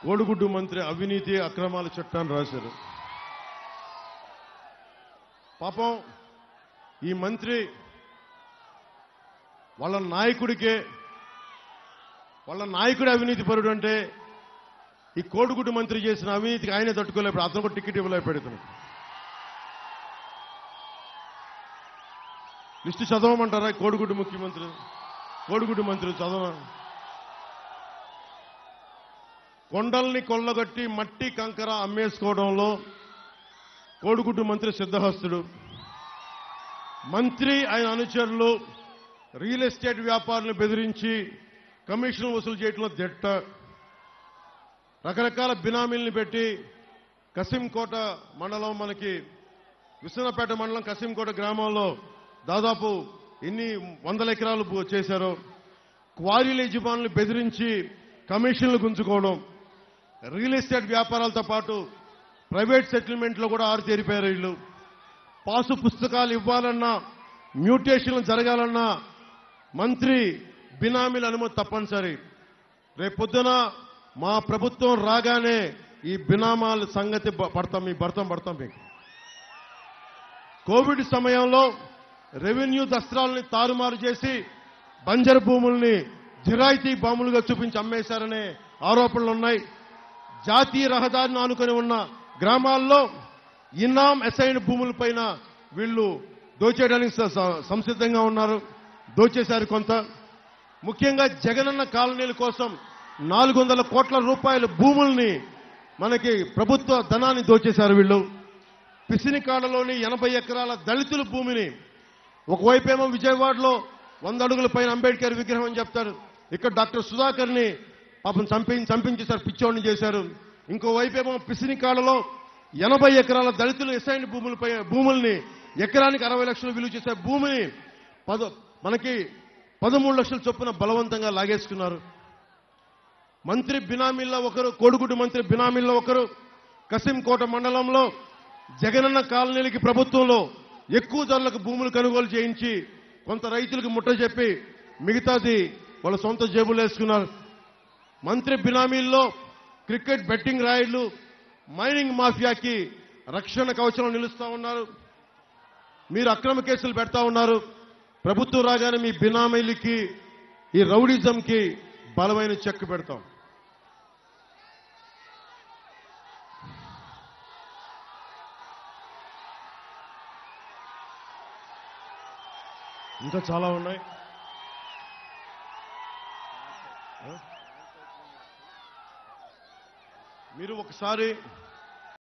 కోడిగుడ్డు మంత్రి అవినీతి అక్రమాల చట్టాన్ని రాశారు. పాపం ఈ మంత్రి వాళ్ళ నాయకుడి అవినీతి పరుడు అంటే ఈ కోడిగుడ్డు మంత్రి చేసిన అవినీతికి ఆయనే తట్టుకోలేకపోయాడు. అతను కూడా టికెట్ ఇవ్వలేకపోయాడు. లిస్టు చదవమంటారా? కోడిగుడ్డు మంత్రి చదవ. కొండల్ని కొల్లగొట్టి మట్టి కంకర అమ్మేసుకోవడంలో కోడిగుడ్డు మంత్రి సిద్ధహస్తుడు. మంత్రి ఆయన అనుచరులు రియల్ ఎస్టేట్ వ్యాపారులను బెదిరించి కమిషన్ వసూలు చేయడంలో దిట్ట. రకరకాల బినామీల్ని పెట్టి కసింకోట మండలం, మనకి విశ్వనాథపేట మండలం కసింకోట గ్రామంలో దాదాపు ఎన్ని వందల ఎకరాలు చేశారో. క్వారీల యజమానులు బెదిరించి కమిషన్లు గుంజుకోవడం, రియల్ ఎస్టేట్ వ్యాపారాలతో పాటు ప్రైవేట్ సెటిల్మెంట్లో కూడా ఆరితేరిపోయారు వీళ్ళు. పాసు పుస్తకాలు ఇవ్వాలన్నా, మ్యూటేషన్లు జరగాలన్నా మంత్రి బినామీల అనుమతి తప్పనిసరి. రేపొద్దున మా ప్రభుత్వం రాగానే ఈ బినామాల సంగతి పడతాం మీకు. కోవిడ్ సమయంలో రెవెన్యూ దస్త్రాలని తారుమారు చేసి బంజరు భూముల్ని జిరాయితీ భూములుగా చూపించి అమ్మేశారనే ఆరోపణలు ఉన్నాయి. జాతీయ రహదారిని ఆనుకొని ఉన్న గ్రామాల్లో ఇనాం అసైన్ భూములపైన వీళ్ళు దోచేయడానికి సంసిద్ధంగా ఉన్నారు. దోచేశారు కొంత. ముఖ్యంగా జగనన్న కాలనీల కోసం 400 కోట్ల రూపాయల భూముల్ని, మనకి ప్రభుత్వ ధనాన్ని దోచేశారు వీళ్ళు. పిసినికాడలోని 80 ఎకరాల దళితుల భూమిని, ఒకవైపేమో విజయవాడలో 100 అడుగుల పైన అంబేద్కర్ విగ్రహం అని చెప్తారు. ఇక్కడ డాక్టర్ సుధాకర్ని పాపం చంపించేశారు, పిచ్చోడిని చేశారు. ఇంకోవైపేమో పిసినికాడలో 80 ఎకరాల దళితులు ఎస్ఐన్ భూముల్ని ఎకరానికి 60 లక్షలు విలువ చేసే భూమిని మనకి 13 లక్షల చొప్పున బలవంతంగా లాగేసుకున్నారు. మంత్రి బినామీల్లో ఒకరు, కోడిగుడ్డు మంత్రి బినామీల్లో ఒకరు కసింకోట మండలంలో జగనన్న కాలనీలకి ప్రభుత్వంలో ఎక్కువ ధరలకు భూములు కొనుగోలు చేయించి కొంత రైతులకు ముట్ట చెప్పి మిగతాది వాళ్ళ సొంత జేబులు వేసుకున్నారు. మంత్రి బినామీల్లో క్రికెట్ బెట్టింగ్ రాయుళ్లు, మైనింగ్ మాఫియాకి రక్షణ కవచంలో నిలుస్తా ఉన్నారు. మీరు అక్రమ కేసులు పెడతా ఉన్నారు. ప్రభుత్వం రాగానే మీ బినామీలకి, ఈ రౌడిజంకి బలమైన చెక్ పెడతాం. ఇంకా చాలా ఉన్నాయి. మీరు ఒకసారి